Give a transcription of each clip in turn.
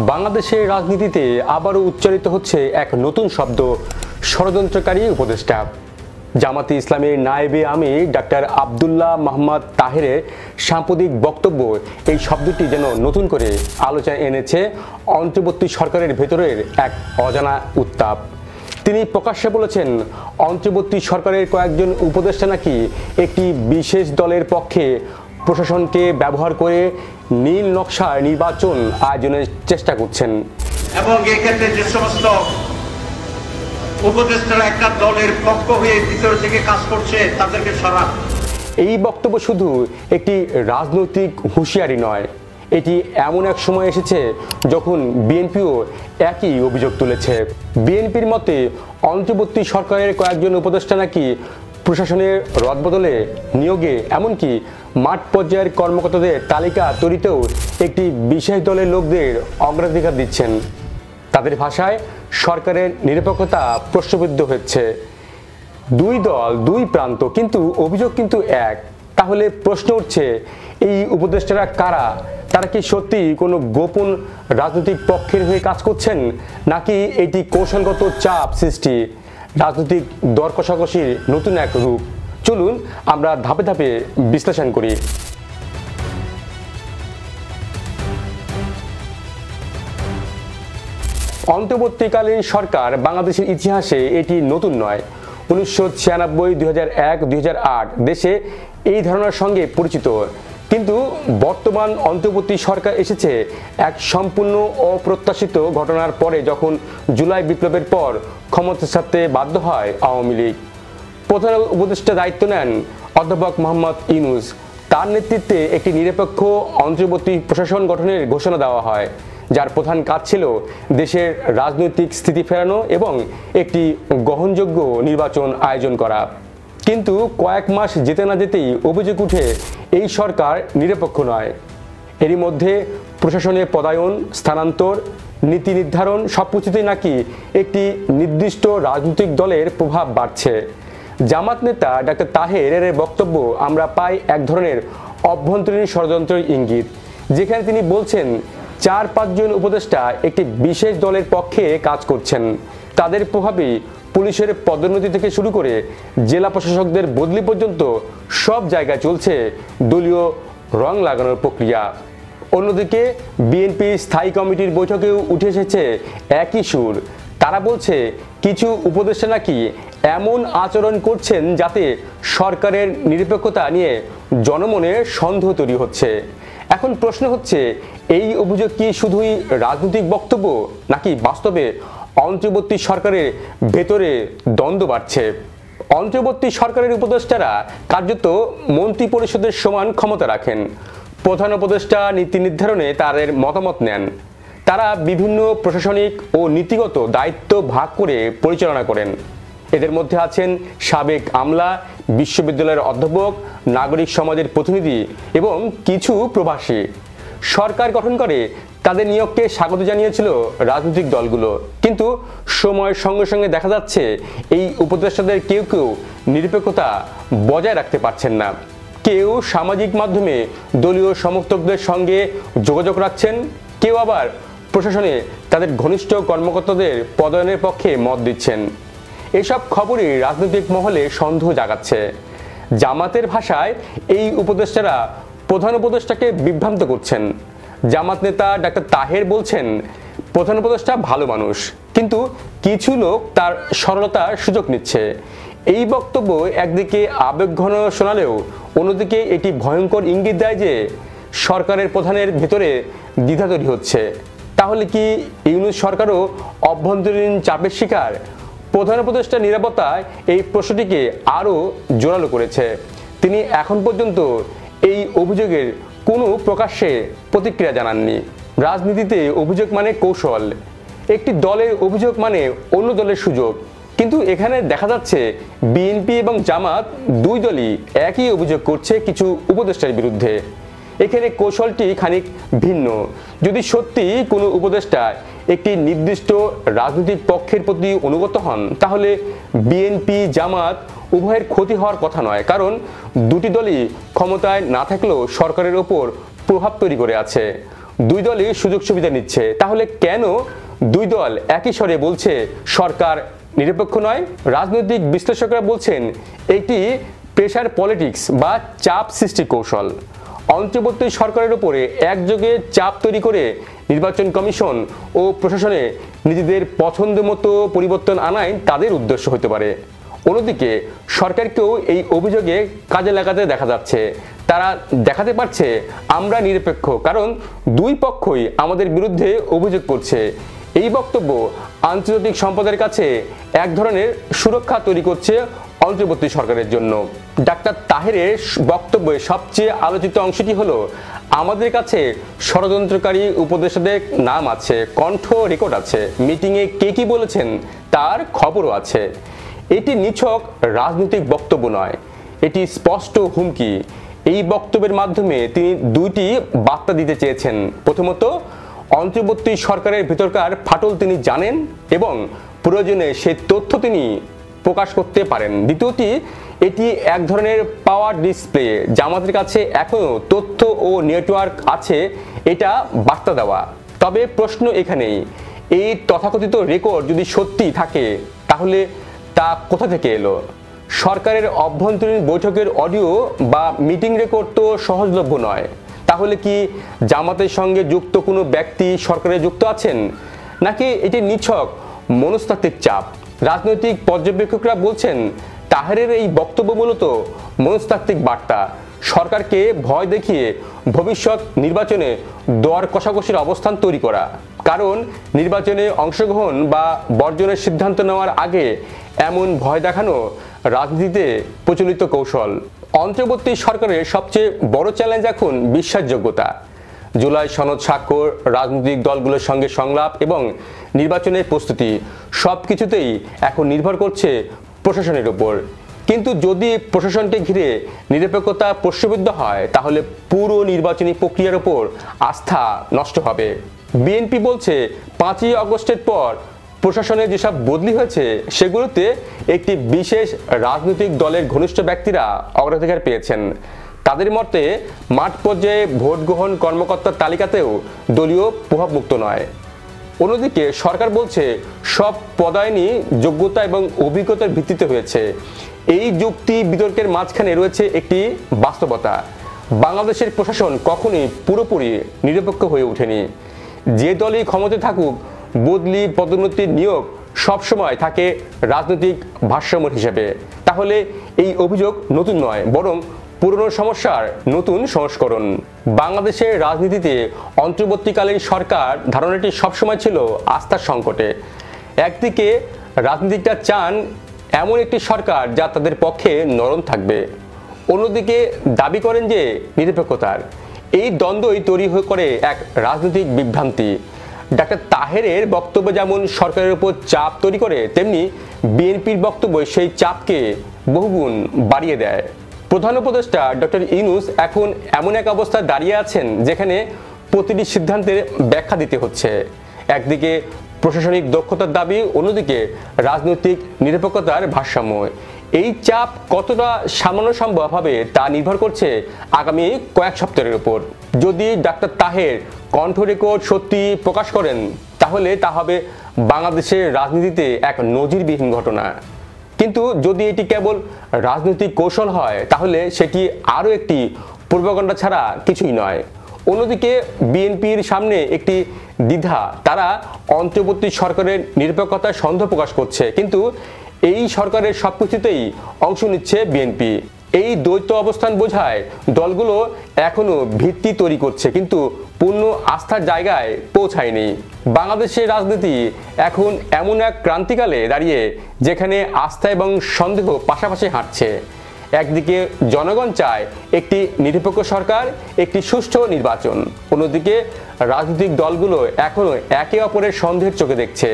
বাংলাদেশের রাজনীতিতে আবারও উচ্চারিত হচ্ছে এক নতুন শব্দ, ষড়যন্ত্রকারী উপদেষ্টা। জামাতে ইসলামের নায়েবে আমির ডাক্তার আব্দুল্লাহ মোহাম্মদ তাহেরের সাম্প্রতিক বক্তব্য এই শব্দটি যেন নতুন করে আলোচনায় এনেছে অন্তর্বর্তী সরকারের ভেতরের এক অজানা উত্তাপ। তিনি প্রকাশ্যে বলেছেন, অন্তর্বর্তী সরকারের কয়েকজন উপদেষ্টা নাকি একটি বিশেষ দলের পক্ষে প্রশাসনকে ব্যবহার করে নীল নকশার নির্বাচন আয়োজনের চেষ্টা করছেন এবং এক্ষেত্রে যে সমস্ত উপদেষ্টারা একটা দলের পক্ষ হয়ে ভিতর থেকে কাজ করছে তাদেরকে সরান। এই বক্তব্য শুধু একটি রাজনৈতিক হুঁশিয়ারি নয়, এটি এমন এক সময় এসেছে যখন বিএনপিও একই অভিযোগ তুলেছে। বিএনপির মতে অন্তর্বর্তী সরকারের কয়েকজন উপদেষ্টা নাকি প্রশাসনের রদবদলে, নিয়োগে, এমনকি মাঠ পর্যায়ের কর্মকর্তাদের তালিকা তৈরিতেও একটি বিশেষ দলের লোকদের অগ্রাধিকার দিচ্ছেন। তাদের ভাষায় সরকারের নিরপেক্ষতা প্রশ্নবিদ্ধ হচ্ছে। দুই দল, দুই প্রান্ত, কিন্তু অভিযোগ কিন্তু এক। তাহলে প্রশ্ন উঠছে, এই উপদেষ্টারা কারা? তারা কি সত্যি কোনো গোপন রাজনৈতিক পক্ষের হয়ে কাজ করছেন, নাকি এটি কৌশলগত চাপ সৃষ্টি, রাজনৈতিক দর কষাকষির নতুন এক রূপ? চলুন আমরা ধাপে ধাপে বিশ্লেষণ করি। অন্তর্বর্তীকালীন সরকার বাংলাদেশের ইতিহাসে এটি নতুন নয়। 1996, 2001, 2008 দেশে এই ধারণার সঙ্গে পরিচিত, কিন্তু বর্তমান অন্তর্বর্তী সরকার এসেছে এক সম্পূর্ণ অপ্রত্যাশিত ঘটনার পরে, যখন জুলাই বিপ্লবের পর ক্ষমতা ছাড়তে বাধ্য হয় আওয়ামী লীগ। প্রধান উপদেষ্টা দায়িত্ব নেন অধ্যাপক মোহাম্মদ ইউনূস। তার নেতৃত্বে একটি নিরপেক্ষ অন্তর্বর্তী প্রশাসন গঠনের ঘোষণা দেওয়া হয়, যার প্রধান কাজ ছিল দেশের রাজনৈতিক স্থিতি ফেরানো এবং একটি গ্রহণযোগ্য নির্বাচন আয়োজন করা। কিন্তু কয়েক মাস যেতে না যেতেই অভিযোগ উঠে এই সরকার নিরপেক্ষ নয়। এরই মধ্যে প্রশাসনের পদায়ন, স্থানান্তর, নীতি নির্ধারণ সবকিছুতেই নাকি একটি নির্দিষ্ট রাজনৈতিক দলের প্রভাব বাড়ছে। জামাত নেতা ডাক্তার তাহেরের বক্তব্য আমরা পাই এক ধরনের অভ্যন্তরীণ ষড়যন্ত্রের ইঙ্গিত, যেখানে তিনি বলছেন 4-5 জন উপদেষ্টা একটি বিশেষ দলের পক্ষে কাজ করছেন। তাদের প্রভাবেই পুলিশের পদোন্নতি থেকে শুরু করে জেলা প্রশাসকদের বদলি পর্যন্ত সব জায়গায় চলছে দলীয় রং লাগানোর প্রক্রিয়া। অন্যদিকে বিএনপি স্থায়ী কমিটির বৈঠকেও উঠে এসেছে একই সুর। তারা বলছে কিছু উপদেষ্টা নাকি এমন আচরণ করছেন যাতে সরকারের নিরপেক্ষতা নিয়ে জনমনে সন্দেহ তৈরি হচ্ছে। এখন প্রশ্ন হচ্ছে, এই অভিযোগ কি শুধুই রাজনৈতিক বক্তব্য, নাকি বাস্তবে অন্তর্বর্তী সরকারের ভেতরে দ্বন্দ্ব বাড়ছে? অন্তর্বর্তী সরকারের উপদেষ্টারা কার্যত মন্ত্রী পরিষদের সমান ক্ষমতা রাখেন। প্রধান উপদেষ্টা নীতি নির্ধারণে তাদের মতামত নেন। তারা বিভিন্ন প্রশাসনিক ও নীতিগত দায়িত্ব ভাগ করে পরিচালনা করেন। এদের মধ্যে আছেন সাবেক আমলা, বিশ্ববিদ্যালয়ের অধ্যাপক, নাগরিক সমাজের প্রতিনিধি এবং কিছু প্রবাসী। সরকার গঠন করে তাদের নিয়োগকে স্বাগত জানিয়েছিল রাজনৈতিক দলগুলো, কিন্তু সময়ের সঙ্গে সঙ্গে দেখা যাচ্ছে এই উপদেষ্টাদের কেউ কেউ নিরপেক্ষতা বজায় রাখতে পারছেন না। কেউ সামাজিক মাধ্যমে দলীয় সমর্থকদের সঙ্গে যোগাযোগ রাখছেন, কেউ আবার প্রশাসনে তাদের ঘনিষ্ঠ কর্মকর্তাদের পদায়নের পক্ষে মত দিচ্ছেন। এসব খবরই রাজনৈতিক মহলে সন্দেহ জাগাচ্ছে। জামাতের ভাষায় এই উপদেষ্টারা প্রধান উপদেষ্টাকে বিভ্রান্ত করছেন। জামাত নেতা ডাক্তার তাহের বলছেন, প্রধান উপদেষ্টা ভালো মানুষ, কিন্তু কিছু লোক তার সরলতার সুযোগ নিচ্ছে। এই বক্তব্য একদিকে আবেগঘন শোনালেও অন্যদিকে এটি ভয়ঙ্কর ইঙ্গিত দেয় যে সরকারের প্রধানের ভেতরে দ্বিধা তৈরি হচ্ছে। তাহলে কি ইউনূস সরকারও অভ্যন্তরীণ চাপের শিকার? প্রধান উপদেষ্টা নিরাপত্তায় এই প্রশ্নটিকে আরও জোরালো করেছে। তিনি এখন পর্যন্ত এই অভিযোগের কোনো প্রকাশ্যে প্রতিক্রিয়া জানাননি। রাজনীতিতে অভিযোগ মানে কৌশল, একটি দলের অভিযোগ মানে অন্য দলের সুযোগ। কিন্তু এখানে দেখা যাচ্ছে বিএনপি এবং জামাত দুই দলই একই অভিযোগ করছে কিছু উপদেষ্টার বিরুদ্ধে। এখানে কৌশলটি খানিক ভিন্ন। যদি সত্যি কোনো উপদেষ্টা একটি নির্দিষ্ট রাজনৈতিক পক্ষের প্রতি অনুগত হন, তাহলে বিএনপি, জামাত উভয়ের ক্ষতি হওয়ার কথা নয়, কারণ দুটি দলই ক্ষমতায় না থাকলেও সরকারের ওপর প্রভাব তৈরি করে আছে। দুই দলই সুযোগ সুবিধা নিচ্ছে। তাহলে কেন দুই দল একই স্বরে বলছে সরকার নিরপেক্ষ নয়? রাজনৈতিক বিশ্লেষকরা বলছেন এটি প্রেশার পলিটিক্স বা চাপ সৃষ্টি কৌশল। অন্তর্বর্তী সরকারের উপরে একযোগে চাপ তৈরি করে নির্বাচন কমিশন ও প্রশাসনে নিজেদের পছন্দ মতো পরিবর্তন আনাই তাদের উদ্দেশ্য হতে পারে। অন্যদিকে সরকারকেও এই অভিযোগে কাজে লাগাতে দেখা যাচ্ছে। তারা দেখাতে পারছে আমরা নিরপেক্ষ, কারণ দুই পক্ষই আমাদের বিরুদ্ধে অভিযোগ করছে। এই বক্তব্য আন্তর্জাতিক সম্প্রদায়ের কাছে এক ধরনের সুরক্ষা তৈরি করছে অন্তর্বর্তী সরকারের জন্য। ডাক্তার তাহেরের বক্তব্যে সবচেয়ে আলোচিত অংশটি হলো আমাদের কাছে ষড়যন্ত্রকারী উপদেষ্টাদের নাম আছে, কণ্ঠ রেকর্ড আছে, মিটিংয়ে কে কি বলেছেন তার খবরও আছে। এটি নিছক রাজনৈতিক বক্তব্য নয়, এটি স্পষ্ট হুমকি। এই বক্তব্যের মাধ্যমে তিনি দুইটি বার্তা দিতে চেয়েছেন। প্রথমত, অন্তর্বর্তী সরকারের ভিতরকার ফাটল তিনি জানেন এবং প্রয়োজনে সেই তথ্য তিনি প্রকাশ করতে পারেন। দ্বিতীয়টি, এটি এক ধরনের পাওয়ার ডিসপ্লে, যা আমাদের কাছে এখনও তথ্য ও নেটওয়ার্ক আছে, এটা বার্তা দেওয়া। তবে প্রশ্ন এখানেই, এই তথাকথিত রেকর্ড যদি সত্যি থাকে তাহলে তা কোথা থেকে এলো? সরকারের অভ্যন্তরীণ বৈঠকের অডিও বা মিটিং রেকর্ড তো সহজলভ্য নয়। তাহলে কি জামাতের সঙ্গে যুক্ত কোনো ব্যক্তি সরকারে যুক্ত আছেন, নাকি এটি নিছক মনস্তাত্ত্বিক চাপ? রাজনৈতিক পর্যবেক্ষকরা বলছেন তাহেরের এই বক্তব্য মূলত মনস্তাত্ত্বিক বার্তা, সরকারকে ভয় দেখিয়ে ভবিষ্যৎ নির্বাচনে দর কষাকষির অবস্থান তৈরি করা। কারণ নির্বাচনে অংশগ্রহণ বা বর্জনের সিদ্ধান্ত নেওয়ার আগে এমন ভয় দেখানো রাজনীতিতে প্রচলিত কৌশল। অন্তর্বর্তী সরকারের সবচেয়ে বড় চ্যালেঞ্জ এখন বিশ্বাসযোগ্যতা। জুলাই সনদ স্বাক্ষর, রাজনৈতিক দলগুলোর সঙ্গে সংলাপ এবং নির্বাচনের প্রস্তুতি সব কিছুতেই এখন নির্ভর করছে প্রশাসনের উপর। কিন্তু যদি প্রশাসনকে ঘিরে নিরপেক্ষতা প্রশ্নবিদ্ধ হয় তাহলে পুরো নির্বাচনী প্রক্রিয়ার উপর আস্থা নষ্ট হবে। বিএনপি বলছে 5ই আগস্টের পর প্রশাসনে যেসব বদলি হয়েছে সেগুলোতে একটি বিশেষ রাজনৈতিক দলের ঘনিষ্ঠ ব্যক্তিরা অগ্রাধিকার পেয়েছেন। তাদের মতে মাঠ পর্যায়ে ভোট গ্রহণ কর্মকর্তার তালিকাতেও দলীয় প্রভাবমুক্ত নয়। অন্যদিকে সরকার বলছে সব পদায়নি যোগ্যতা এবং অভিজ্ঞতার ভিত্তিতে হয়েছে। এই যুক্তি বিতর্কের মাঝখানে রয়েছে একটি বাস্তবতা, বাংলাদেশের প্রশাসন কখনোই পুরোপুরি নিরপেক্ষ হয়ে ওঠেনি। যে দলই ক্ষমতায় থাকুক, বদলি, পদোন্নতি, নিয়োগ সবসময় থাকে রাজনৈতিক ভারসাম্য হিসেবে। তাহলে এই অভিযোগ নতুন নয়, বরং পুরনো সমস্যার নতুন সংস্করণ। বাংলাদেশের রাজনীতিতে অন্তর্বর্তীকালীন সরকার ধারণাটি সবসময় ছিল আস্থার সংকটে। একদিকে রাজনীতিকরা চান এমন একটি সরকার যা তাদের পক্ষে নরম থাকবে, অন্যদিকে দাবি করেন যে নিরপেক্ষতার। এই দ্বন্দ্বই তৈরি করে এক রাজনৈতিক বিভ্রান্তি। ডাক্তার তাহেরের বক্তব্য যেমন সরকারের উপর চাপ তৈরি করে, তেমনি বিএনপির বক্তব্য সেই চাপকে বহুগুণ বাড়িয়ে দেয়। প্রধান উপদেষ্টা ডক্টর ইউনূস এখন এমন এক অবস্থায় দাঁড়িয়ে আছেন যেখানে প্রতিটি সিদ্ধান্তের ব্যাখ্যা দিতে হচ্ছে। একদিকে প্রশাসনিক দক্ষতার দাবি, অন্যদিকে রাজনৈতিক নিরপেক্ষতার ভারসাম্য। এই চাপ কতটা সামলানো সম্ভব হবে তা নির্ভর করছে আগামী কয়েক সপ্তাহের উপর। যদি ডাক্তার তাহের কণ্ঠ রেকর্ড সত্যি প্রকাশ করেন তাহলে তা হবে বাংলাদেশের রাজনীতিতে এক নজিরবিহীন ঘটনা। কিন্তু যদি এটি কেবল রাজনৈতিক কৌশল হয় তাহলে সেটি আরও একটি প্রোপাগান্ডা ছাড়া কিছুই নয়। অন্যদিকে বিএনপির সামনে একটি দ্বিধা, তারা অন্তর্বর্তী সরকারের নিরপেক্ষতায় সন্দেহ প্রকাশ করছে, কিন্তু এই সরকারের সবকিছুতেই অংশ নিচ্ছে বিএনপি। এই দ্বৈত অবস্থান বোঝায় দলগুলো এখনো ভিত্তি তৈরি করছে কিন্তু পূর্ণ আস্থার জায়গায় পৌঁছায়নি। বাংলাদেশের রাজনীতি এখন এমন এক ক্রান্তিকালে দাঁড়িয়ে যেখানে আস্থা এবং সন্দেহ পাশাপাশি হাঁটছে। একদিকে জনগণ চায় একটি নিরপেক্ষ সরকার, একটি সুষ্ঠু নির্বাচন, অন্যদিকে রাজনৈতিক দলগুলো এখনো একে অপরের সন্দেহের চোখে দেখছে।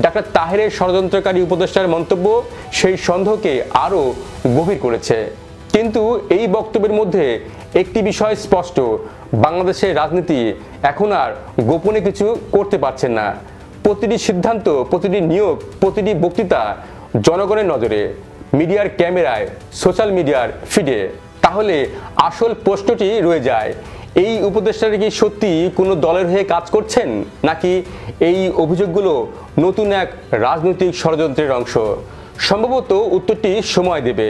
ডাক্তার তাহেরের ষড়যন্ত্রকারী উপদেষ্টার মন্তব্য সেই সন্দেহকে আরও গভীর করেছে। কিন্তু এই বক্তব্যের মধ্যে একটি বিষয় স্পষ্ট, বাংলাদেশের রাজনীতি এখন আর গোপনে কিছু করতে পারছেন না। প্রতিটি সিদ্ধান্ত, প্রতিটি নিয়োগ, প্রতিটি বক্তৃতা জনগণের নজরে, মিডিয়ার ক্যামেরায়, সোশ্যাল মিডিয়ার ফিডে। তাহলে আসল প্রশ্নটি রয়ে যায়, এই উপদেষ্টারা কি সত্যি কোনো দলের হয়ে কাজ করছেন, নাকি এই অভিযোগগুলো নতুন এক রাজনৈতিক ষড়যন্ত্রের অংশ? সম্ভবত উত্তরটি সময় দেবে,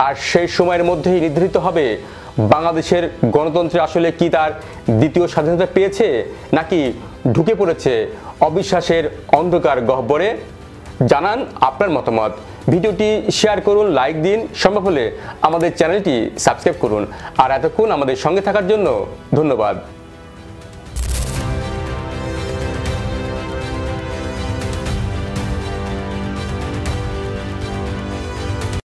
আর সেই সময়ের মধ্যেই নির্ধারিত হবে বাংলাদেশের গণতন্ত্রে আসলে কি তার দ্বিতীয় স্বাধীনতা পেয়েছে, নাকি ঢুকে পড়েছে অবিশ্বাসের অন্ধকার গহ্বরে। জানান আপনার মতামত, ভিডিওটি শেয়ার করুন, লাইক দিন, সম্ভব হলে আমাদের চ্যানেলটি সাবস্ক্রাইব করুন। আর এতক্ষণ আমাদের সঙ্গে থাকার জন্য ধন্যবাদ।